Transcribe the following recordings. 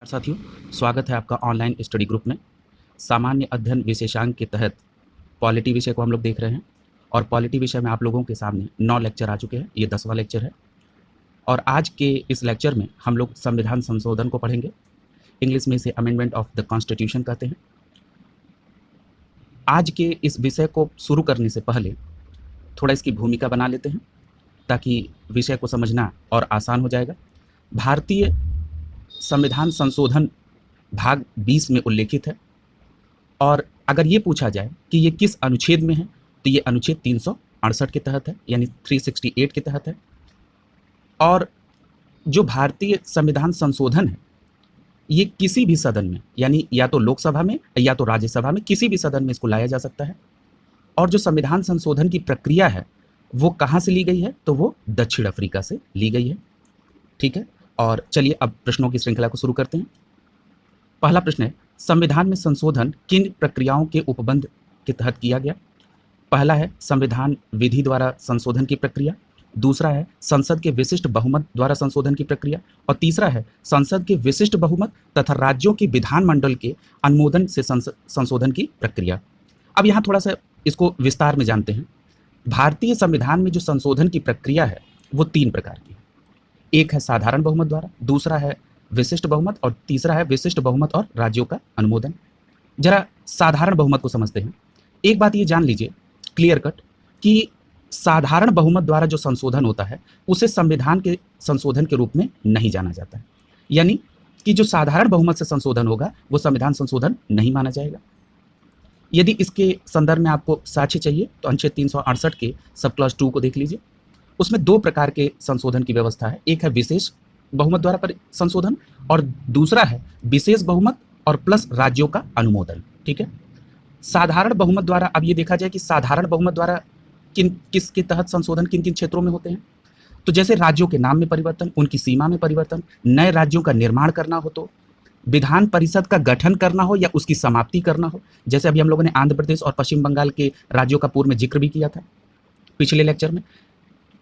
साथियों, स्वागत है आपका ऑनलाइन स्टडी ग्रुप में। सामान्य अध्ययन विशेषांक के तहत पॉलिटी विषय को हम लोग देख रहे हैं और पॉलिटी विषय में आप लोगों के सामने 9 लेक्चर आ चुके हैं। ये 10वां लेक्चर है और आज के इस लेक्चर में हम लोग संविधान संशोधन को पढ़ेंगे। इंग्लिश में इसे अमेंडमेंट ऑफ द कॉन्स्टिट्यूशन कहते हैं। आज के इस विषय को शुरू करने से पहले थोड़ा इसकी भूमिका बना लेते हैं ताकि विषय को समझना और आसान हो जाएगा। भारतीय संविधान संशोधन भाग 20 में उल्लेखित है और अगर ये पूछा जाए कि ये किस अनुच्छेद में है तो ये अनुच्छेद 368 के तहत है, यानी 368 के तहत है। और जो भारतीय संविधान संशोधन है ये किसी भी सदन में, यानी या तो लोकसभा में या तो राज्यसभा में, किसी भी सदन में इसको लाया जा सकता है। और जो संविधान संशोधन की प्रक्रिया है वो कहाँ से ली गई है, तो वो दक्षिण अफ्रीका से ली गई है। ठीक है, और चलिए अब प्रश्नों की श्रृंखला को शुरू करते हैं। पहला प्रश्न है, संविधान में संशोधन किन प्रक्रियाओं के उपबंध के तहत किया गया? पहला है संविधान विधि द्वारा संशोधन की प्रक्रिया, दूसरा है संसद के विशिष्ट बहुमत द्वारा संशोधन की प्रक्रिया और तीसरा है संसद के विशिष्ट बहुमत तथा राज्यों के विधानमंडल के अनुमोदन से संशोधन की प्रक्रिया। अब यहाँ थोड़ा सा इसको विस्तार में जानते हैं। भारतीय संविधान में जो संशोधन की प्रक्रिया है वो 3 प्रकार की है। एक है साधारण बहुमत द्वारा, दूसरा है विशिष्ट बहुमत और तीसरा है विशिष्ट बहुमत और राज्यों का अनुमोदन। जरा साधारण बहुमत को समझते हैं। एक बात ये जान लीजिए क्लियर कट कि साधारण बहुमत द्वारा जो संशोधन होता है उसे संविधान के संशोधन के रूप में नहीं जाना जाता है, यानी कि जो साधारण बहुमत से संशोधन होगा वो संविधान संशोधन नहीं माना जाएगा। यदि इसके संदर्भ में आपको साक्ष्य चाहिए तो अनुच्छेद 368 के सब क्लॉज 2 को देख लीजिए। उसमें 2 प्रकार के संशोधन की व्यवस्था है। एक है विशेष बहुमत द्वारा संशोधन और दूसरा है विशेष बहुमत और प्लस राज्यों का अनुमोदन। ठीक है, साधारण बहुमत द्वारा अब ये देखा जाए कि साधारण बहुमत द्वारा किसके तहत संशोधन किन किन क्षेत्रों में होते हैं। तो जैसे राज्यों के नाम में परिवर्तन, उनकी सीमा में परिवर्तन, नए राज्यों का निर्माण करना हो, तो विधान परिषद का गठन करना हो या उसकी समाप्ति करना हो, जैसे अभी हम लोगों ने आंध्र प्रदेश और पश्चिम बंगाल के राज्यों का पूर्व में जिक्र भी किया था पिछले लेक्चर में,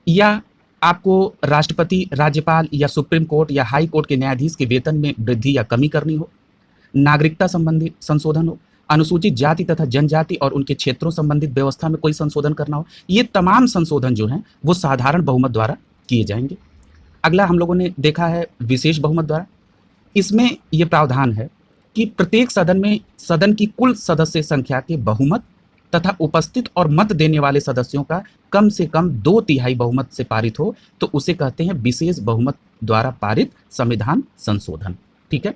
या आपको राष्ट्रपति, राज्यपाल या सुप्रीम कोर्ट या हाई कोर्ट के न्यायाधीश के वेतन में वृद्धि या कमी करनी हो, नागरिकता संबंधी संशोधन हो, अनुसूचित जाति तथा जनजाति और उनके क्षेत्रों संबंधित व्यवस्था में कोई संशोधन करना हो, ये तमाम संशोधन जो हैं वो साधारण बहुमत द्वारा किए जाएंगे। अगला हम लोगों ने देखा है विशेष बहुमत द्वारा। इसमें यह प्रावधान है कि प्रत्येक सदन में सदन की कुल सदस्य संख्या के बहुमत तथा उपस्थित और मत देने वाले सदस्यों का कम से कम 2/3 बहुमत से पारित हो तो उसे कहते हैं विशेष बहुमत द्वारा पारित संविधान संशोधन। ठीक है,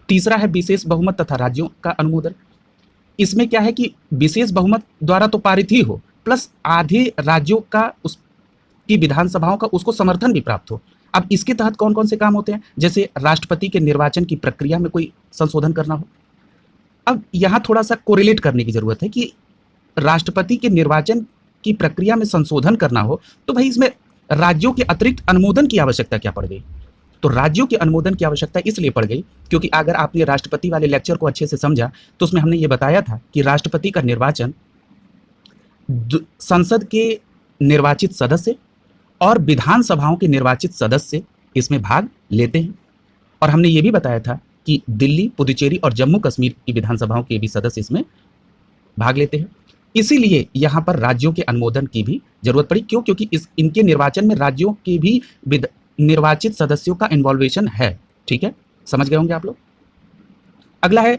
तीसरा है विशेष बहुमत तथा राज्यों का अनुमोदन। इसमें क्या है कि विशेष बहुमत द्वारा तो पारित ही हो प्लस आधे राज्यों का उसकी विधानसभाओं का उसको समर्थन भी प्राप्त हो। अब इसके तहत कौन कौन से काम होते हैं, जैसे राष्ट्रपति के निर्वाचन की प्रक्रिया में कोई संशोधन करना हो। अब यहाँ थोड़ा सा कोरिलेट करने की जरूरत है कि राष्ट्रपति के निर्वाचन की प्रक्रिया में संशोधन करना हो तो भाई इसमें राज्यों के अतिरिक्त अनुमोदन की आवश्यकता क्या पड़ गई। तो राज्यों के अनुमोदन की आवश्यकता इसलिए पड़ गई क्योंकि अगर आपने राष्ट्रपति वाले लेक्चर को अच्छे से समझा तो उसमें हमने ये बताया था कि राष्ट्रपति का निर्वाचन संसद के निर्वाचित सदस्य और विधानसभाओं के निर्वाचित सदस्य इसमें भाग लेते हैं। और हमने ये भी बताया था कि दिल्ली, पुदुचेरी और जम्मू कश्मीर की विधानसभाओं के भी सदस्य इसमें भाग लेते हैं। इसीलिए यहाँ पर राज्यों के अनुमोदन की भी जरूरत पड़ी। क्यों? क्योंकि इनके निर्वाचन में राज्यों के भी निर्वाचित सदस्यों का इन्वॉल्वेशन है। ठीक है, समझ गए होंगे आप लोग। अगला है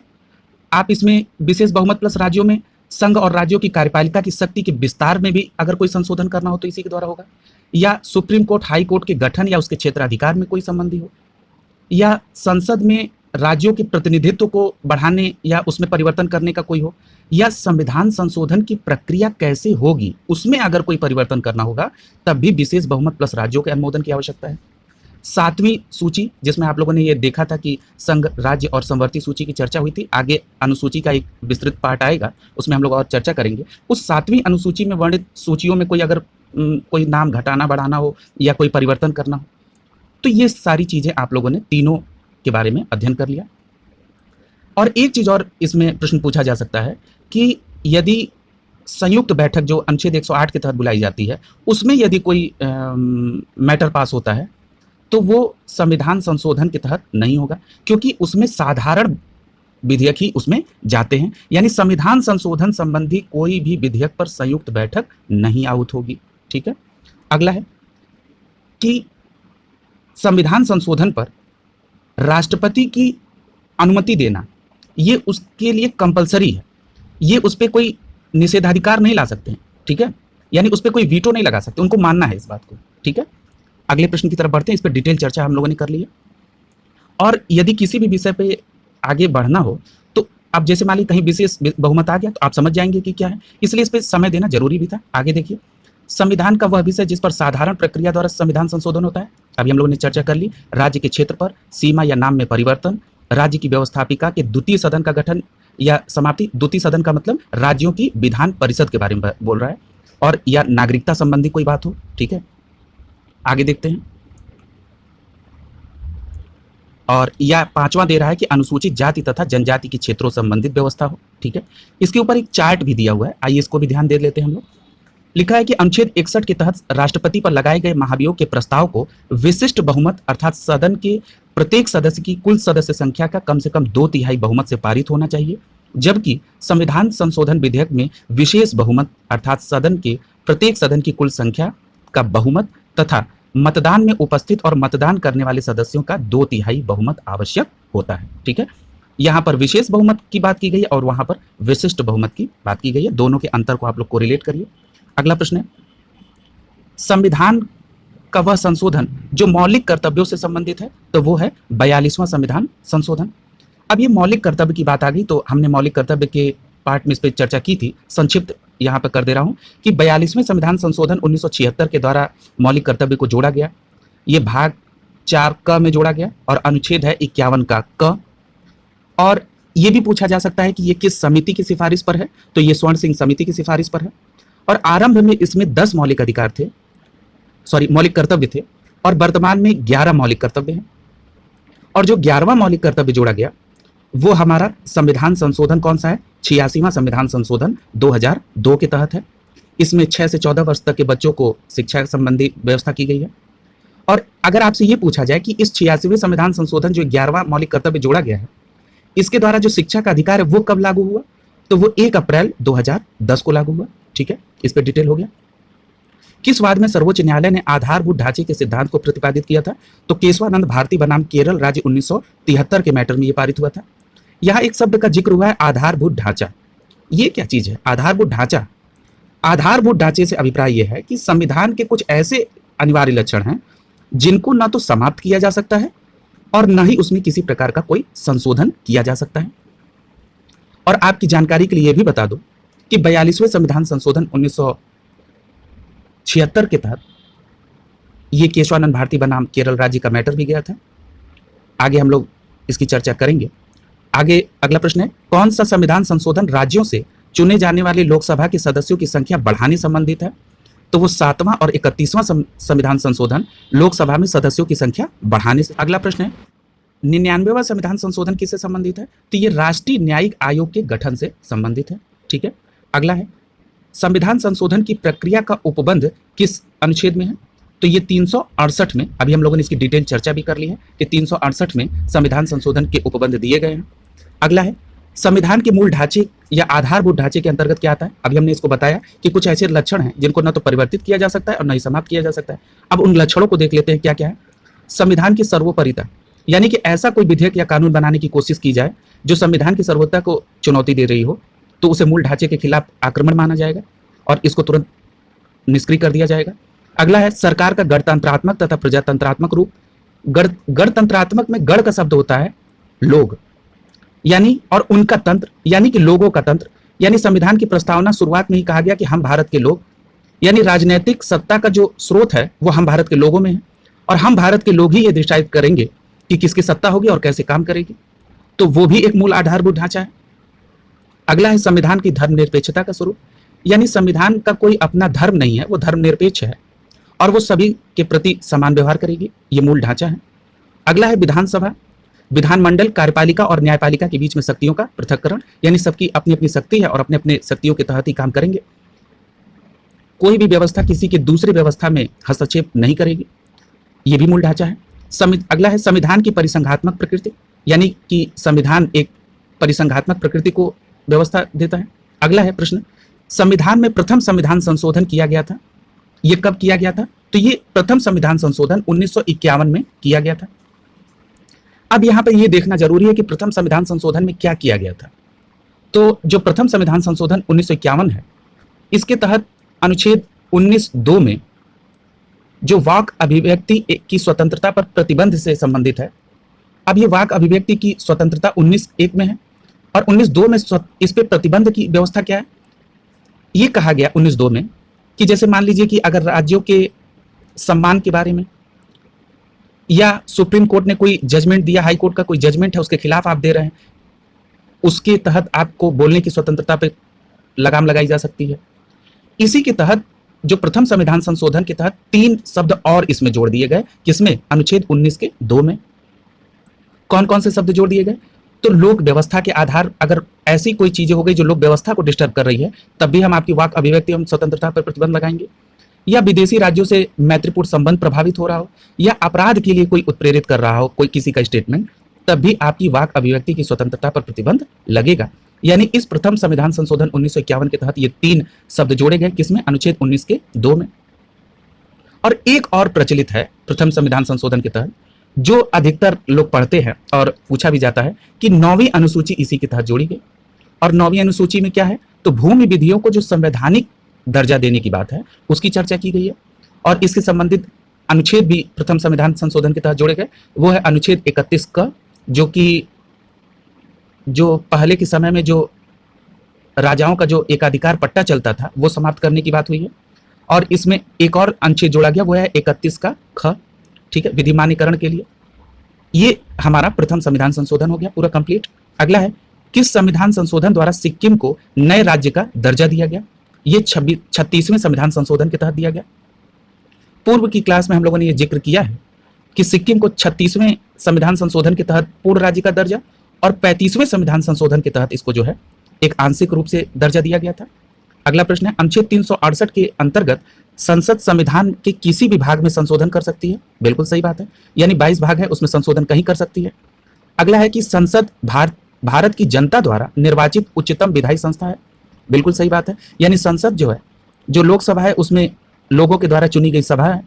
आप इसमें विशेष बहुमत प्लस राज्यों में संघ और राज्यों की कार्यपालिका की शक्ति के विस्तार में भी अगर कोई संशोधन करना हो तो इसी के द्वारा होगा, या सुप्रीम कोर्ट, हाई कोर्ट के गठन या उसके क्षेत्राधिकार में कोई संबंधी हो, या संसद में राज्यों के प्रतिनिधित्व को बढ़ाने या उसमें परिवर्तन करने का कोई हो, या संविधान संशोधन की प्रक्रिया कैसे होगी उसमें अगर कोई परिवर्तन करना होगा तब भी विशेष बहुमत प्लस राज्यों के अनुमोदन की आवश्यकता है। 7वीं सूची जिसमें आप लोगों ने ये देखा था कि संघ, राज्य और संवर्ती सूची की चर्चा हुई थी, आगे अनुसूची का एक विस्तृत पार्ट आएगा उसमें हम लोग और चर्चा करेंगे। उस 7वीं अनुसूची में वर्णित सूचियों में कोई अगर कोई नाम घटाना बढ़ाना हो या कोई परिवर्तन करना हो तो ये सारी चीजें आप लोगों ने तीनों के बारे में अध्ययन कर लिया। और एक चीज और इसमें प्रश्न पूछा जा सकता है कि यदि संयुक्त बैठक जो अनुच्छेद 108 के तहत बुलाई जाती है उसमें यदि कोई मैटर पास होता है तो वो संविधान संशोधन के तहत नहीं होगा, क्योंकि उसमें साधारण विधेयक ही उसमें जाते हैं। यानी संविधान संशोधन संबंधी कोई भी विधेयक पर संयुक्त बैठक नहीं आहूत होगी। ठीक है। अगला है कि संविधान संशोधन पर राष्ट्रपति की अनुमति देना, ये उसके लिए कंपलसरी है। ये उस पर कोई निषेधाधिकार नहीं ला सकते हैं। ठीक है। यानी उस पर कोई वीटो नहीं लगा सकते, उनको मानना है इस बात को। ठीक है। अगले प्रश्न की तरफ बढ़ते हैं। इस पर डिटेल चर्चा हम लोगों ने कर ली है। और यदि किसी भी विषय पे आगे बढ़ना हो तो अब जैसे मान ली कहीं विशेष बहुमत आ गया तो आप समझ जाएंगे कि क्या है, इसलिए इस पर समय देना जरूरी भी था। आगे देखिए, संविधान का वह विषय जिस पर साधारण प्रक्रिया द्वारा संविधान संशोधन होता है, अभी हम लोगों ने चर्चा कर ली। राज्य के क्षेत्र पर सीमा या नाम में परिवर्तन, राज्य की व्यवस्थापिका के द्वितीय सदन का गठन या समाप्ति। द्वितीय सदन का मतलब राज्यों की विधान परिषद के बारे में बोल रहा है, और या नागरिकता संबंधी कोई बात हो। ठीक है। आगे देखते हैं। और या पांचवा दे रहा है कि अनुसूचित जाति तथा जनजाति के क्षेत्रों संबंधित व्यवस्था हो। ठीक है। इसके ऊपर एक चार्ट भी दिया हुआ है, आइए इसको भी ध्यान दे लेते हैं हम लोग। लिखा है कि अनुच्छेद 61 के तहत राष्ट्रपति पर लगाए गए महाभियोग के प्रस्ताव को विशिष्ट बहुमत अर्थात सदन के प्रत्येक सदस्य की कुल सदस्य संख्या का कम से कम 2/3 बहुमत से पारित होना चाहिए, जबकि संविधान संशोधन विधेयक में विशेष बहुमत अर्थात सदन के प्रत्येक सदन की कुल संख्या का बहुमत तथा मतदान में उपस्थित और मतदान करने वाले सदस्यों का 2/3 बहुमत आवश्यक होता है। ठीक है। यहाँ पर विशेष बहुमत की बात की गई है और वहां पर विशिष्ट बहुमत की बात की गई है। दोनों के अंतर को आप लोग कोरिलेट करिए। अगला प्रश्न है, संविधान का वह संशोधन जो मौलिक कर्तव्यों से संबंधित है, तो वो है 42वां संविधान संशोधन। अब ये मौलिक कर्तव्य की बात आ गई तो हमने मौलिक कर्तव्य के पार्ट में इस पर चर्चा की थी, संक्षिप्त यहाँ पर कर दे रहा हूँ कि 42वें संविधान संशोधन 1976 के द्वारा मौलिक कर्तव्य को जोड़ा गया। ये भाग 4 क में जोड़ा गया और अनुच्छेद है 51 का क। और ये भी पूछा जा सकता है कि ये किस समिति की सिफारिश पर है, तो ये स्वर्ण सिंह समिति की सिफारिश पर है। और आरंभ में इसमें 10 मौलिक अधिकार थे, मौलिक कर्तव्य थे, और वर्तमान में 11 मौलिक कर्तव्य हैं। और जो 11वां मौलिक कर्तव्य जोड़ा गया वो हमारा संविधान संशोधन कौन सा है, 86वां संविधान संशोधन 2002 के तहत है। इसमें 6 से 14 वर्ष तक के बच्चों को शिक्षा संबंधी व्यवस्था की गई है। और अगर आपसे ये पूछा जाए कि इस 86वें संविधान संशोधन जो 11वां मौलिक कर्तव्य जोड़ा गया है, इसके द्वारा जो शिक्षा का अधिकार है वो कब लागू हुआ, तो वो 1 अप्रैल 2010 को लागू हुआ। ठीक है। इस पर डिटेल हो गया। किस वाद में सर्वोच्च न्यायालय ने आधारभूत ढांचे के सिद्धांत को प्रतिपादित किया था, तो केशवानंद भारती बनाम केरल राज्य 1973 के मैटर में ये पारित हुआ था। यहाँ एक शब्द का जिक्र हुआ है, आधारभूत ढांचा। ये क्या चीज है आधारभूत ढांचा? आधारभूत ढांचे से अभिप्राय यह है कि संविधान के कुछ ऐसे अनिवार्य लक्षण हैं जिनको न तो समाप्त किया जा सकता है और न ही उसमें किसी प्रकार का कोई संशोधन किया जा सकता है। और आपकी जानकारी के लिए यह भी बता दूं कि 42वें संविधान संशोधन 1976 के तहत ये केशवानंद भारती बनाम केरल राज्य का मैटर भी गया था। आगे हम लोग इसकी चर्चा करेंगे। आगे अगला प्रश्न है, कौन सा संविधान संशोधन राज्यों से चुने जाने वाले लोकसभा के सदस्यों की संख्या बढ़ाने संबंधित है, तो वो 7वां और 31वां संविधान संशोधन लोकसभा में सदस्यों की संख्या बढ़ाने से। अगला प्रश्न है, 99वां संविधान संशोधन किससे संबंधित है, तो ये राष्ट्रीय न्यायिक आयोग के गठन से संबंधित है। ठीक है। अगला है, संविधान संशोधन की प्रक्रिया का उपबंध किस अनुच्छेद में है, तो ये 368 में। अभी हम लोगों ने इसकी डिटेल चर्चा भी कर ली है कि 368 में संविधान संशोधन के उपबंध दिए गए हैं। अगला है, संविधान के मूल ढांचे या आधारभूत ढांचे के अंतर्गत क्या आता है। अभी हमने इसको बताया कि कुछ ऐसे लक्षण हैं जिनको न तो परिवर्तित किया जा सकता है और न ही समाप्त किया जा सकता है। अब उन लक्षणों को देख लेते हैं क्या क्या है। संविधान की सर्वोपरिता, यानी कि ऐसा कोई विधेयक या कानून बनाने की कोशिश की जाए जो संविधान की सर्वोपरिता को चुनौती दे रही हो, तो उसे मूल ढांचे के खिलाफ आक्रमण माना जाएगा और इसको तुरंत निष्क्रिय कर दिया जाएगा। अगला है, सरकार का गणतंत्रात्मक तथा प्रजातंत्रात्मक रूप। गणतंत्रात्मक में गण का शब्द होता है लोग, यानी और उनका तंत्र यानी कि लोगों का तंत्र। यानी संविधान की प्रस्तावना शुरुआत में ही कहा गया कि हम भारत के लोग, यानी राजनीतिक सत्ता का जो स्रोत है वो हम भारत के लोगों में है और हम भारत के लोग ही ये डिसाइड करेंगे कि किसकी सत्ता होगी और कैसे काम करेगी। तो वो भी एक मूल आधारभूत ढांचा है। अगला है, संविधान की धर्मनिरपेक्षता का स्वरूप, यानी संविधान का कोई अपना धर्म नहीं है, वो धर्मनिरपेक्ष है और वो सभी के प्रति समान व्यवहार करेगी। ये मूल ढांचा है। अगला है, विधानसभा, विधानमंडल, कार्यपालिका और न्यायपालिका के बीच में शक्तियों का पृथक्करण, यानी सबकी अपनी अपनी शक्ति है और अपने अपने शक्तियों के तहत ही काम करेंगे। कोई भी व्यवस्था किसी की दूसरी व्यवस्था में हस्तक्षेप नहीं करेगी। ये भी मूल ढांचा है। अगला है संविधान की परिसंघात्मक प्रकृति, यानी कि संविधान एक परिसंघात्मक प्रकृति को व्यवस्था देता है। अगला है प्रश्न, संविधान में प्रथम संविधान संशोधन किया गया था, ये कब किया गया था? तो ये प्रथम संविधान संशोधन 1951 में किया गया था। अब यहाँ पर ये देखना जरूरी है कि प्रथम संविधान संशोधन में क्या किया गया था। तो जो प्रथम संविधान संशोधन 1951 है, इसके तहत अनुच्छेद 19(2) में जो वाक अभिव्यक्ति की स्वतंत्रता पर प्रतिबंध से संबंधित है। अब ये वाक अभिव्यक्ति की स्वतंत्रता 19(1) में है और 19(2) में इस पे प्रतिबंध की व्यवस्था क्या है? ये कहा गया 19(2) में कि जैसे मान लीजिए कि अगर राज्यों के सम्मान के बारे में या सुप्रीम कोर्ट ने कोई जजमेंट दिया, हाई कोर्ट का कोई जजमेंट है, उसके खिलाफ आप दे रहे हैं, उसके तहत आपको बोलने की स्वतंत्रता पे लगाम लगाई जा सकती है। इसी के तहत जो प्रथम संविधान संशोधन के तहत 3 शब्द और इसमें जोड़ दिए गए, किसमें? अनुच्छेद 19(2) में। कौन कौन से शब्द जोड़ दिए गए? तो लोक व्यवस्था के आधार, अगर ऐसी कोई चीजें हो गई जो लोक व्यवस्था को डिस्टर्ब कर रही है, तब भी हम आपकी वाक अभिव्यक्ति एवं स्वतंत्रता पर प्रतिबंध लगाएंगे। या विदेशी राज्यों से मैत्रीपूर्ण संबंध प्रभावित हो रहा हो, या अपराध के लिए कोई उत्प्रेरित कर रहा हो कोई किसी का स्टेटमेंट, तब भी आपकी वाक अभिव्यक्ति की स्वतंत्रता पर प्रतिबंध लगेगा। यानी इस प्रथम संविधान संशोधन 1951 के तहत ये 3 शब्द जोड़े गए, किसमें? अनुच्छेद 19(2) में। और एक और प्रचलित है प्रथम संविधान संशोधन के तहत, जो अधिकतर लोग पढ़ते हैं और पूछा भी जाता है कि 9वीं अनुसूची इसी के तहत जोड़ी गई। और 9वीं अनुसूची में क्या है? तो भूमि विधियों को जो संवैधानिक दर्जा देने की बात है, उसकी चर्चा की गई है। और इसके संबंधित अनुच्छेद भी प्रथम संविधान संशोधन के तहत जोड़े गए। वो है अनुच्छेद 31 का, जो पहले के समय में जो राजाओं का जो एकाधिकार पट्टा चलता था, वो समाप्त करने की बात हुई है। और इसमें एक और अनुच्छेद जोड़ा गया, वो है 31 का ख, ठीक है, विधिमान्यकरण के लिए। ये हमारा प्रथम संविधान संशोधन हो गया पूरा कंप्लीट। अगला है, किस संविधान संशोधन द्वारा सिक्किम को नए राज्य का दर्जा दिया गया? ये 36वें संविधान संशोधन के तहत दिया गया। पूर्व की क्लास में हम लोगों ने ये जिक्र किया है कि सिक्किम को 36वें संविधान संशोधन के तहत पूर्ण राज्य का दर्जा और 35वें संविधान संशोधन के तहत इसको जो है एक आंशिक रूप से दर्जा दिया गया था। अगला प्रश्न है, अनुच्छेद 368 के अंतर्गत संसद संविधान के किसी भी भाग में संशोधन कर सकती है? बिल्कुल सही बात है, यानी 22 भाग है, उसमें संशोधन कहीं कर सकती है। अगला है कि संसद भारत की जनता द्वारा निर्वाचित उच्चतम विधायी संस्था है? बिल्कुल सही बात है, यानी संसद जो है, जो लोकसभा है, उसमें लोगों के द्वारा चुनी गई सभा है।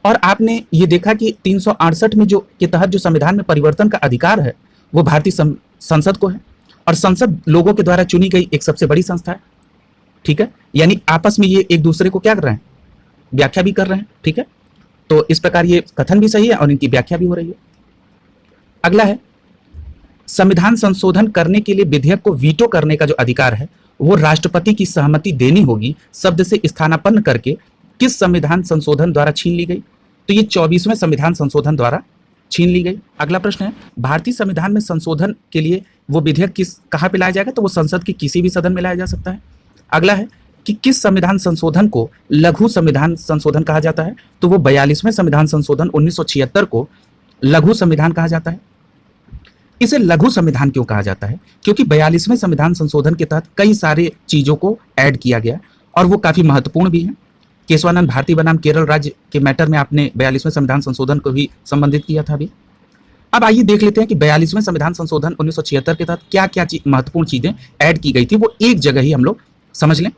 और आपने ये देखा कि 368 में जो के तहत जो संविधान में परिवर्तन का अधिकार है, वो भारतीय संसद को है, और संसद लोगों के द्वारा चुनी गई एक सबसे बड़ी संस्था है, ठीक है। यानी आपस में ये एक दूसरे को क्या कर रहे हैं? व्याख्या भी कर रहे हैं, ठीक है। तो इस प्रकार ये कथन भी सही है और इनकी व्याख्या भी हो रही है। अगला है, संविधान संशोधन करने के लिए विधेयक को वीटो करने का जो अधिकार है, वो राष्ट्रपति की सहमति देनी होगी शब्द से स्थानापन्न करके किस संविधान संशोधन द्वारा छीन ली गई? तो ये 24वें संविधान संशोधन द्वारा छीन ली गई। अगला प्रश्न है, भारतीय संविधान में संशोधन के लिए वो विधेयक कहाँ पे लाया जाएगा? तो वो संसद के किसी भी सदन में लाया जा सकता है। अगला है कि किस संविधान संशोधन को लघु संविधान संशोधन कहा जाता है? तो वो 42वें संविधान संशोधन 1976 को लघु संविधान कहा जाता है। इसे लघु संविधान क्यों कहा जाता है? क्योंकि 42वें संविधान संशोधन के तहत कई सारे चीजों को ऐड किया गया और वो काफी महत्वपूर्ण भी है। केशवानंद भारती बनाम केरल राज्य के मैटर में आपने 42वें संविधान संशोधन को भी संबंधित किया था अभी। अब आइए देख लेते हैं कि 42वें संविधान संशोधन 1976 के तहत क्या क्या महत्वपूर्ण चीजें ऐड की गई थी, वो एक जगह ही हम लोग समझ लें।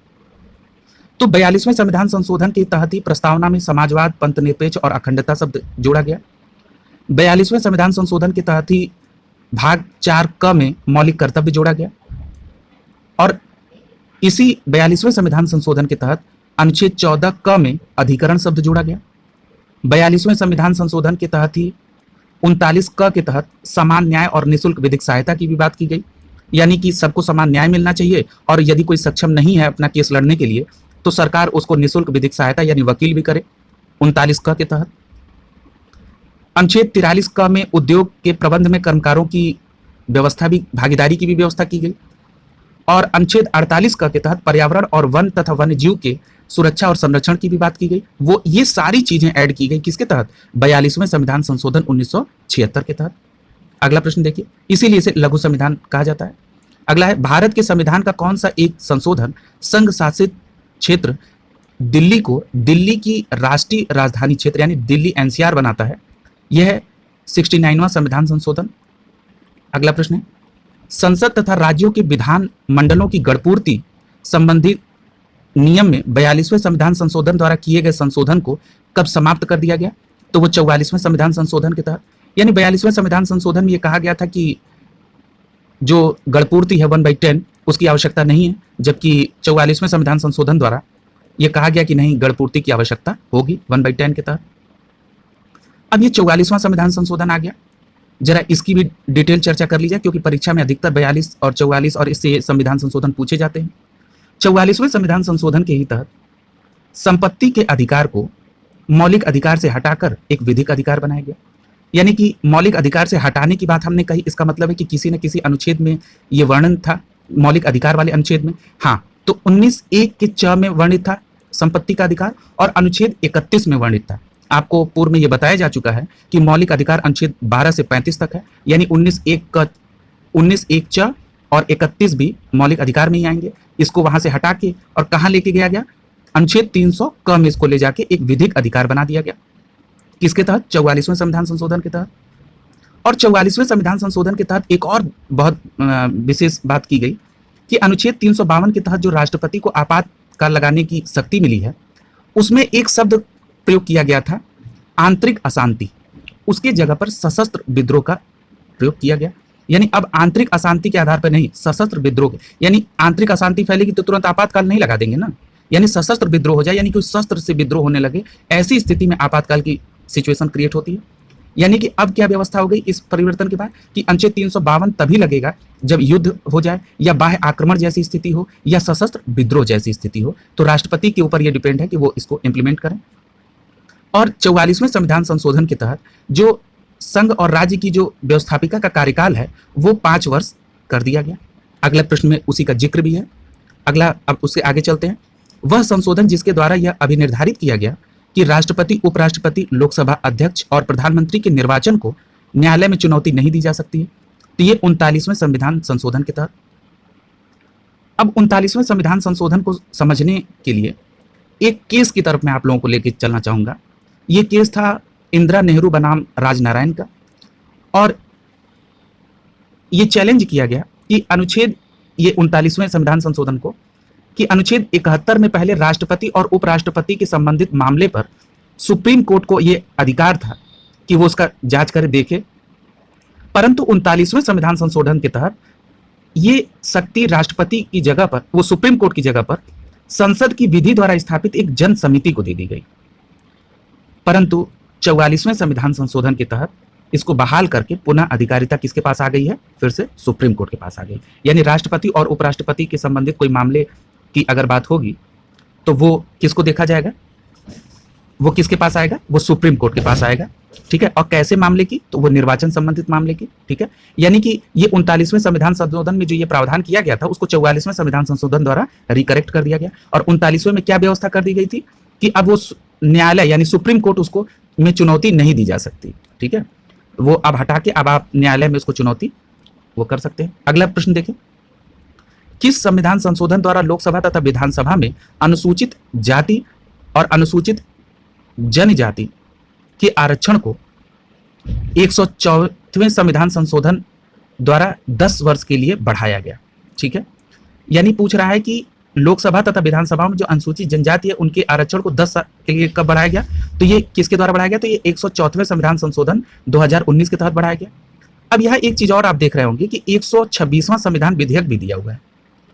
तो 42वें संविधान संशोधन के तहत ही प्रस्तावना में समाजवाद, पंथनिरपेक्ष और अखंडता शब्द जोड़ा गया। 42वें संविधान संशोधन के तहत ही भाग 4 क में मौलिक कर्तव्य जोड़ा गया और इसी 42वें संविधान संशोधन के तहत अनुच्छेद 14 क में अधिकरण शब्द जोड़ा गया। 42वें संविधान संशोधन के तहत ही 39 क के तहत समान न्याय और निःशुल्क विधिक सहायता की भी बात की गई, यानी कि सबको समान न्याय मिलना चाहिए और यदि कोई सक्षम नहीं है अपना केस लड़ने के लिए तो सरकार उसको निःशुल्क विधिक सहायता यानी वकील भी करे। 39 क के तहत अनुच्छेद 43 क में उद्योग के प्रबंध में कर्मकारों की व्यवस्था भी, भागीदारी की भी व्यवस्था की गई और अनुच्छेद 48 क के तहत पर्यावरण और वन तथा वन्य जीव के सुरक्षा और संरक्षण की भी बात की गई। वो ये सारी चीजें ऐड की गई किसके तहत? 42वें संविधान संशोधन 1976 के तहत। अगला प्रश्न देखिए, इसीलिए इसे लघु संविधान कहा जाता है। अगला है, भारत के संविधान का कौन सा एक संशोधन संघ शासित क्षेत्र दिल्ली को दिल्ली की राष्ट्रीय राजधानी क्षेत्र यानी दिल्ली एनसीआर बनाता है? यह है 69वां संविधान संशोधन। अगला प्रश्न है, संसद तथा राज्यों के विधान मंडलों की गणपूर्ति संबंधी नियम में 42वें संविधान संशोधन द्वारा किए गए संशोधन को कब समाप्त कर दिया गया? तो वो 44वें संविधान संशोधन के तहत। यानी 42वें संविधान संशोधन में ये कहा गया था कि जो गणपूर्ति है 1/10 उसकी आवश्यकता नहीं है, जबकि 44वें संविधान संशोधन द्वारा ये कहा गया कि नहीं, गणपूर्ति की आवश्यकता होगी 1/10 के तहत। अब ये 44वां संविधान संशोधन आ गया, जरा इसकी भी डिटेल चर्चा कर लीजिए, क्योंकि परीक्षा में अधिकतर 42 और 44 और इससे संविधान संशोधन पूछे जाते हैं। 44वें संविधान संशोधन के ही तहत संपत्ति के अधिकार को मौलिक अधिकार से हटाकर एक विधिक अधिकार बनाया गया। यानी कि मौलिक अधिकार से हटाने की बात हमने कही, इसका मतलब है कि किसी न किसी अनुच्छेद में ये वर्णन था, मौलिक अधिकार वाले अनुच्छेद में। हाँ, तो 19(1) के च में वर्णित था संपत्ति का अधिकार और अनुच्छेद 31 में वर्णित था। आपको पूर्व में यह बताया जा चुका है कि मौलिक अधिकार अनुच्छेद 12 से 35 तक है, यानी 19(1) च और 31 भी मौलिक अधिकार में ही आएंगे। इसको वहां से हटा के और कहां लेके गया गया? अनुच्छेद 300 क में इसको ले जाके एक विधिक अधिकार बना दिया गया। किसके तहत? 44वें संविधान संशोधन के तहत। और 44वें संविधान संशोधन के तहत एक और बहुत विशेष बात की गई कि अनुच्छेद 352 के तहत जो राष्ट्रपति को आपातकाल लगाने की शक्ति मिली है, उसमें एक शब्द प्रयोग किया गया था, आंतरिक अशांति। उसके जगह पर सशस्त्र विद्रोह का प्रयोग किया गया। यानी अब आंतरिक अशांति के आधार पर नहीं, सशस्त्र विद्रोह, यानी आंतरिक अशांति फैलेगी तो तुरंत आपातकाल नहीं लगा देंगे ना, यानी सशस्त्र विद्रोह हो जाए, यानी कोई शस्त्र से विद्रोह होने लगे, ऐसी स्थिति में आपातकाल की सिचुएशन क्रिएट होती है। यानी कि अब क्या व्यवस्था हो गई इस परिवर्तन के बाद कि अनुच्छेद 352 तभी लगेगा जब युद्ध हो जाए या बाह्य आक्रमण जैसी स्थिति हो या सशस्त्र विद्रोह जैसी स्थिति हो। तो राष्ट्रपति के ऊपर यह डिपेंड है कि वो इसको इंप्लीमेंट करें। और 44वें संविधान संशोधन के तहत जो संघ और राज्य की जो व्यवस्थापिका का कार्यकाल है वो 5 वर्ष कर दिया गया। अगले प्रश्न में उसी का जिक्र भी है। अगला, अब उससे आगे चलते हैं। वह संशोधन जिसके द्वारा यह अभिनिर्धारित किया गया कि राष्ट्रपति, उपराष्ट्रपति, लोकसभा अध्यक्ष और प्रधानमंत्री के निर्वाचन को न्यायालय में चुनौती नहीं दी जा सकती है। तो ये 39वें संविधान संशोधन के तहत। अब 39वें संविधान संशोधन को समझने के लिए एक केस की तरफ मैं आप लोगों को लेकर चलना चाहूंगा। ये केस था इंदिरा नेहरू बनाम राजनारायण का, और ये चैलेंज किया गया कि अनुच्छेद, ये 39वें संविधान संशोधन को, कि अनुच्छेद 71 में पहले राष्ट्रपति और उपराष्ट्रपति के संबंधित मामले पर सुप्रीम कोर्ट को यह अधिकार था कि वो उसका जांच करे, देखे, परंतु 39वें संविधान संशोधन के तहत ये शक्ति राष्ट्रपति की जगह पर, वो सुप्रीम कोर्ट की जगह पर संसद की विधि द्वारा स्थापित एक जन समिति को दे दी गई। परंतु 44वें संविधान संशोधन के तहत इसको बहाल करके पुनः अधिकारिता किसके पास आ गई है? फिर से सुप्रीम कोर्ट के पास आ गई। यानी राष्ट्रपति और उपराष्ट्रपति के संबंधित कोई मामले की अगर बात होगी तो वो किसको देखा जाएगा? वो किसके पास आएगा? वो सुप्रीम कोर्ट के पास आएगा। ठीक है, और कैसे मामले की? तो वो निर्वाचन संबंधित मामले की। ठीक है, यानी कि ये 39वें संविधान संशोधन में जो ये प्रावधान किया गया था उसको 44वें संविधान संशोधन द्वारा रिकरेक्ट कर दिया गया। और 39वें में क्या व्यवस्था कर दी गई थी कि अब वो न्यायालय यानी सुप्रीम कोर्ट उसको में चुनौती नहीं दी जा सकती। ठीक है, वो अब हटा के अब आप न्यायालय में उसको चुनौती वो कर सकते हैं। अगला प्रश्न देखें, किस संविधान संशोधन द्वारा लोकसभा तथा विधानसभा में अनुसूचित जाति और अनुसूचित जनजाति के आरक्षण को 104वें संविधान संशोधन द्वारा 10 वर्ष के लिए बढ़ाया गया? ठीक है, यानी पूछ रहा है कि लोकसभा तथा विधानसभा में जो अनुसूचित जनजाति है उनके आरक्षण को 10 साल के लिए कब बढ़ाया गया? तो ये किसके द्वारा बढ़ाया गया? तो ये 104वें संविधान संशोधन 2019 के तहत बढ़ाया गया। अब यहाँ एक चीज और आप देख रहे होंगे कि 126वां संविधान विधेयक भी दिया हुआ है।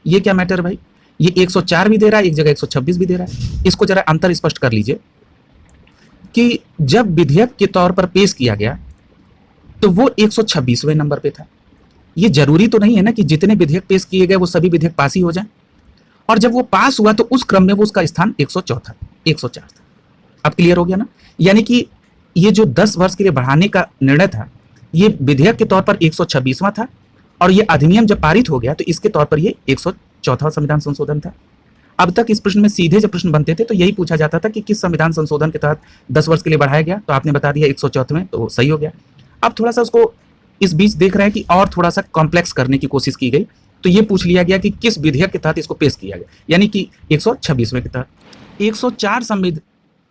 ये क्या मैटर भाई? ये 104 भी दे रहा है, एक जगह 126 भी दे रहा है। इसको जरा अंतर स्पष्ट कर लीजिए कि जब विधेयक के तौर पर पेश किया गया तो वो 126वें नंबर पे था। ये जरूरी तो नहीं है ना कि जितने विधेयक पेश किए गए वो सभी विधेयक पास ही हो जाए, और जब वो पास हुआ तो उस क्रम में वो उसका स्थान 104 था। अब क्लियर हो गया ना? यानी कि ये जो 10 वर्ष के लिए बढ़ाने का निर्णय था ये विधेयक के तौर पर 126वां था, और ये अधिनियम जब पारित हो गया तो इसके तौर पर ये 104वां संविधान संशोधन था। अब तक इस प्रश्न में सीधे जब प्रश्न बनते थे तो यही पूछा जाता था कि किस संविधान संशोधन के तहत 10 वर्ष के लिए बढ़ाया गया, तो आपने बता दिया 104वें, तो सही हो गया। अब थोड़ा सा उसको इस बीच देख रहे हैं कि और थोड़ा सा कॉम्प्लेक्स करने की कोशिश की गई, तो ये पूछ लिया गया कि किस विधेयक के तहत इसको पेश किया गया, यानी कि 126वें के तहत। 104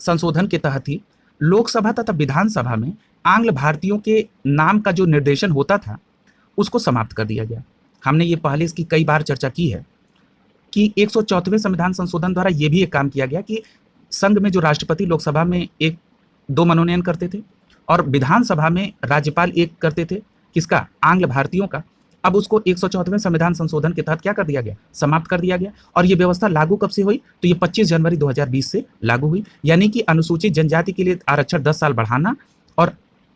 संशोधन के तहत ही लोकसभा तथा विधानसभा में आंग्ल भारतीयों के नाम का जो निर्देशन होता था उसको समाप्त कर दिया गया। हमने ये पहले इसकी कई बार चर्चा की है कि 104वें संविधान संशोधन द्वारा ये भी एक काम किया गया कि संघ में जो राष्ट्रपति लोकसभा में एक दो मनोनयन करते थे और विधानसभा में राज्यपाल एक करते थे, किसका, आंग्ल भारतीयों का, अब उसको 104वें संविधान संशोधन के तहत क्या कर दिया गया, समाप्त कर दिया गया। और ये व्यवस्था लागू कब से हुई, तो ये 25 जनवरी 2020 से लागू हुई। यानी कि अनुसूचित जनजाति के लिए आरक्षण 10 साल बढ़ाना और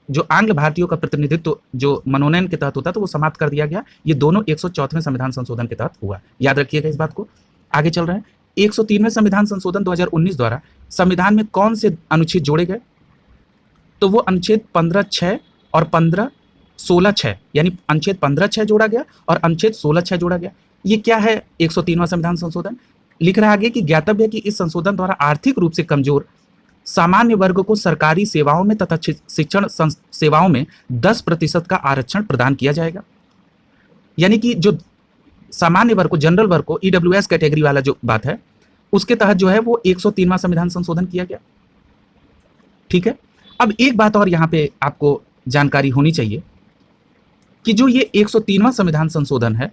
जो आंग्ल भारतीयों का प्रतिनिधित्व जो मनोनयन के तहत होता था वो समाप्त कर दिया गया। ये दोनों 104वें संविधान संशोधन के तहत हुआ, याद रखिएगा इस बात को। आगे चल रहे हैं, 103वें संविधान संशोधन 2019 द्वारा संविधान में कौन से अनुच्छेद जोड़े गए, तो वो अनुच्छेद 15(6) और 15(16)(6), यानी अनुच्छेद 15(6) जोड़ा गया और अनुच्छेद 16(6) जोड़ा गया। ये क्या है 103वां संविधान संशोधन, लिख रहा है आगे कि ज्ञातव्य है कि इस संशोधन द्वारा आर्थिक रूप से कमजोर सामान्य वर्ग को सरकारी सेवाओं में तथा शिक्षण सेवाओं में 10% का आरक्षण प्रदान किया जाएगा। यानी कि जो सामान्य वर्ग को, जनरल वर्ग को, EWS कैटेगरी वाला जो बात है उसके तहत जो है वो 103वां संविधान संशोधन किया गया। ठीक है, अब एक बात और यहाँ पे आपको जानकारी होनी चाहिए कि जो ये 103वां संविधान संशोधन है,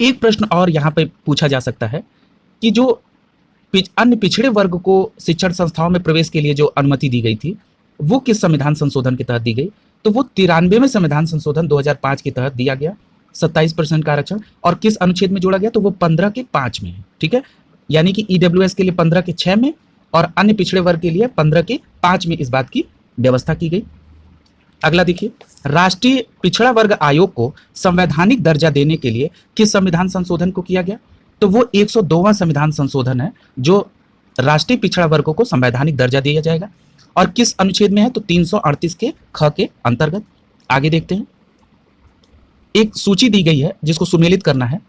एक प्रश्न और यहाँ पे पूछा जा सकता है कि जो अन्य पिछड़े वर्ग को शिक्षण संस्थाओं में प्रवेश के लिए जो अनुमति दी गई थी वो किस संविधान संशोधन के तहत दी गई, तो वो 93वें संविधान संशोधन 2005 के तहत दिया गया 27% का आरक्षण। और किस अनुच्छेद में जोड़ा गया, तो वो 15 के 5 में है। ठीक है, यानी कि EWS के लिए 15 के 6 में और अन्य पिछड़े वर्ग के लिए 15 के 5 में इस बात की व्यवस्था की गई। अगला देखिए, राष्ट्रीय पिछड़ा वर्ग आयोग को संवैधानिक दर्जा देने के लिए किस संविधान संशोधन को किया गया, तो वो 102वां संविधान संशोधन है जो राष्ट्रीय पिछड़ा वर्गों को संवैधानिक दर्जा दिया जाएगा। और किस अनुच्छेद में है, तो 338 के ख के अंतर्गत। आगे देखते हैं, एक सूची दी गई है जिसको सुमेलित करना है।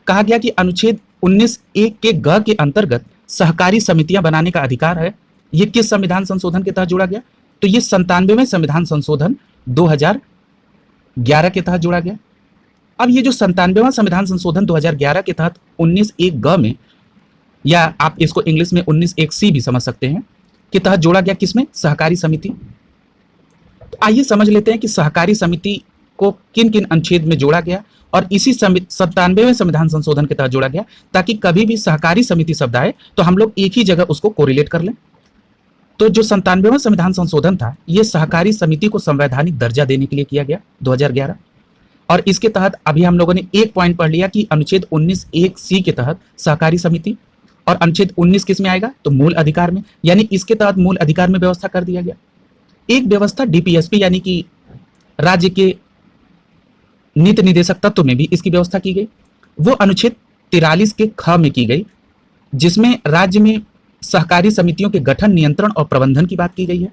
कहा गया कि अनुच्छेद 19(1) के ग के अंतर्गत सहकारी समितियां बनाने का अधिकार है। ये किस संविधान संशोधन के तहत जोड़ा गया, तो ये 97वें संविधान संशोधन 2011 के तहत जोड़ा गया। अब ये जो 97वां संविधान संशोधन 2011 के तहत 19(1) ग में, या आप इसको इंग्लिश में 19(1) सी भी समझ सकते हैं, के तहत जोड़ा गया किसमें, सहकारी समिति। तो आइए समझ लेते हैं कि सहकारी समिति को किन किन अनुच्छेद में जोड़ा गया और इसी 97वें संविधान संशोधन के तहत जोड़ा गया, ताकि कभी भी सहकारी समिति शब्द आए तो हम लोग एक ही जगह उसको कोरिलेट कर लें। तो जो 97वां संविधान संशोधन था ये सहकारी समिति को संवैधानिक दर्जा देने के लिए किया गया 2011। और इसके तहत अभी हम लोगों ने एक पॉइंट पढ़ लिया कि अनुच्छेद 19(1) सी के तहत सहकारी समिति, और अनुच्छेद 19 किस में आएगा, तो मूल अधिकार में, यानी इसके तहत मूल अधिकार में व्यवस्था कर दिया गया। एक व्यवस्था DPSP यानी कि राज्य के नीति निदेशक तत्व में भी इसकी व्यवस्था की गई। वो अनुच्छेद 43 के ख में की गई, जिसमें राज्य में सहकारी समितियों के गठन, नियंत्रण और प्रबंधन की बात की गई है।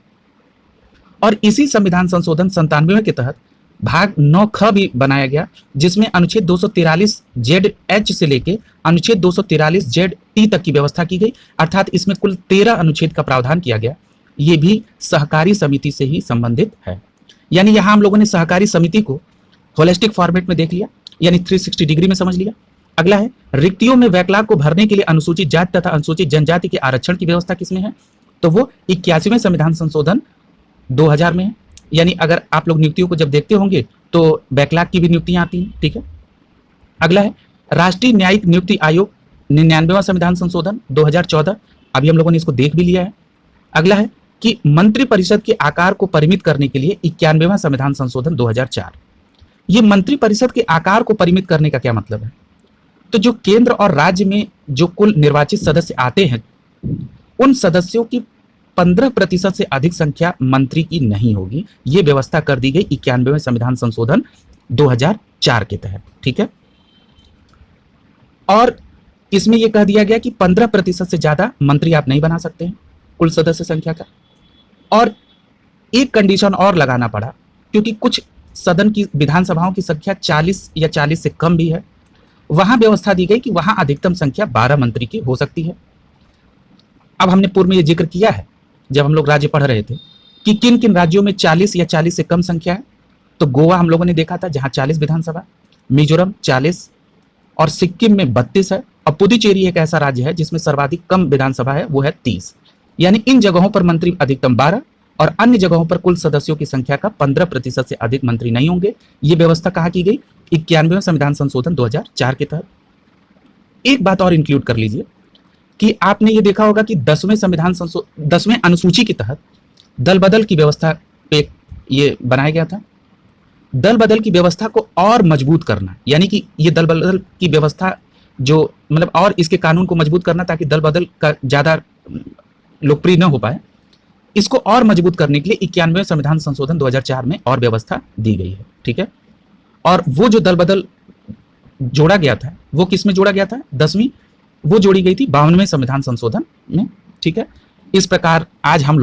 और इसी संविधान संशोधन 97वें के तहत भाग 9 ख भी बनाया गया, जिसमें अनुच्छेद 243 ZH से लेके अनुच्छेद 243 ZT तक की व्यवस्था की गई। अर्थात इसमें कुल 13 अनुच्छेद का प्रावधान किया गया। ये भी सहकारी समिति से ही संबंधित है। यानी यहाँ हम लोगों ने सहकारी समिति को होलिस्टिक फॉर्मेट में देख लिया, यानी 360 डिग्री में समझ लिया। अगला है, रिक्तियों में बैकलॉग को भरने के लिए अनुसूचित जाति तथा अनुसूचित जनजाति के आरक्षण की व्यवस्था किसमें है, तो वो 81वें संविधान संशोधन 2000 में है। यानी अगर आप लोग नियुक्तियों को जब देखते होंगे तो बैकलॉग की भी नियुक्तियां आती हैं। ठीक है, अगला है, राष्ट्रीय न्यायिक नियुक्ति आयोग 99वां संविधान संशोधन 2014, अभी हम लोगों ने इसको देख भी लिया है। अगला है कि मंत्रिपरिषद के आकार को परिमित करने के लिए 91वां संविधान संशोधन 2004। ये मंत्रिपरिषद के आकार को परिमित करने का क्या मतलब है, तो जो केंद्र और राज्य में जो कुल निर्वाचित सदस्य आते हैं उन सदस्यों की 15% से अधिक संख्या मंत्री की नहीं होगी। ये व्यवस्था कर दी गई 91वें संविधान संशोधन 2004 के तहत। ठीक है, और इसमें यह कह दिया गया कि 15% से ज्यादा मंत्री आप नहीं बना सकते हैं कुल सदस्य संख्या का। और एक कंडीशन और लगाना पड़ा, क्योंकि कुछ सदन की विधानसभाओं की संख्या 40 या 40 से कम भी है, वहां व्यवस्था दी गई कि वहां अधिकतम संख्या 12 मंत्री की हो सकती है। अब हमने पूर्व में यह जिक्र किया है जब हम लोग राज्य पढ़ रहे थे कि किन किन राज्यों में 40 या 40 से कम संख्या है, तो गोवा हम लोगों ने देखा था जहां 40 विधानसभा, मिजोरम 40 और सिक्किम में 32 है, और पुदुचेरी एक ऐसा राज्य है जिसमें सर्वाधिक कम विधानसभा है, वो है 30। यानी इन जगहों पर मंत्री अधिकतम 12 और अन्य जगहों पर कुल सदस्यों की संख्या का 15% से अधिक मंत्री नहीं होंगे। ये व्यवस्था कहाँ की गई? 91वें संविधान संशोधन 2004 के तहत। एक बात और इंक्लूड कर लीजिए कि आपने ये देखा होगा कि 10वें अनुसूची के तहत दल बदल की व्यवस्था पे ये बनाया गया था। दल बदल की व्यवस्था को और मजबूत करना, यानी कि ये दल बदल की व्यवस्था जो मतलब और इसके कानून को मजबूत करना ताकि दल बदल का ज़्यादा लोकप्रिय न हो पाए, इसको और मजबूत करने के लिए 91वें संविधान संशोधन 2004 में और व्यवस्था दी गई है। ठीक है, और वो जो दल बदल जोड़ा गया था वो किस में जोड़ा गया था? 10वीं, वो जोड़ी गई थी 52वें संविधान संशोधन में। ठीक है, इस प्रकार आज हम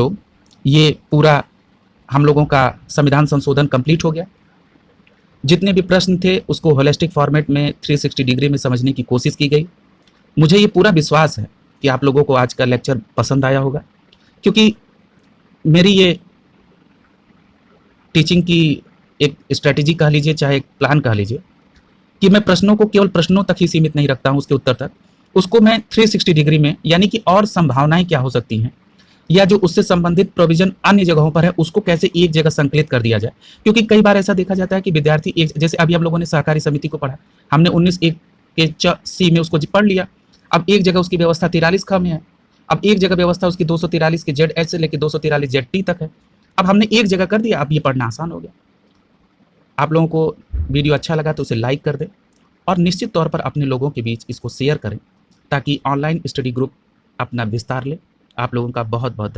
लोगों का संविधान संशोधन कंप्लीट हो गया। जितने भी प्रश्न थे उसको होलिस्टिक फॉर्मेट में 360 डिग्री में समझने की कोशिश की गई। मुझे ये पूरा विश्वास है कि आप लोगों को आज का लेक्चर पसंद आया होगा, क्योंकि मेरी ये टीचिंग की एक स्ट्रेटेजी कह लीजिए, चाहे एक प्लान कह लीजिए, कि मैं प्रश्नों को केवल प्रश्नों तक ही सीमित नहीं रखता हूँ, उसके उत्तर तक, उसको मैं 360 डिग्री में, यानी कि और संभावनाएं क्या हो सकती हैं या जो उससे संबंधित प्रोविजन अन्य जगहों पर है उसको कैसे एक जगह संकलित कर दिया जाए। क्योंकि कई बार ऐसा देखा जाता है कि विद्यार्थी जैसे अभी हम लोगों ने सहकारी समिति को पढ़ा, हमने 19(1) के सी में उसको पढ़ लिया। अब एक जगह उसकी व्यवस्था 43 ख में है, अब एक जगह व्यवस्था उसकी 243 के जेड एच से लेकर 243 जेड टी तक है। अब हमने एक जगह कर दिया, अब ये पढ़ना आसान हो गया। आप लोगों को वीडियो अच्छा लगा तो उसे लाइक कर दें और निश्चित तौर पर अपने लोगों के बीच इसको शेयर करें ताकि ऑनलाइन स्टडी ग्रुप अपना विस्तार ले। आप लोगों का बहुत बहुत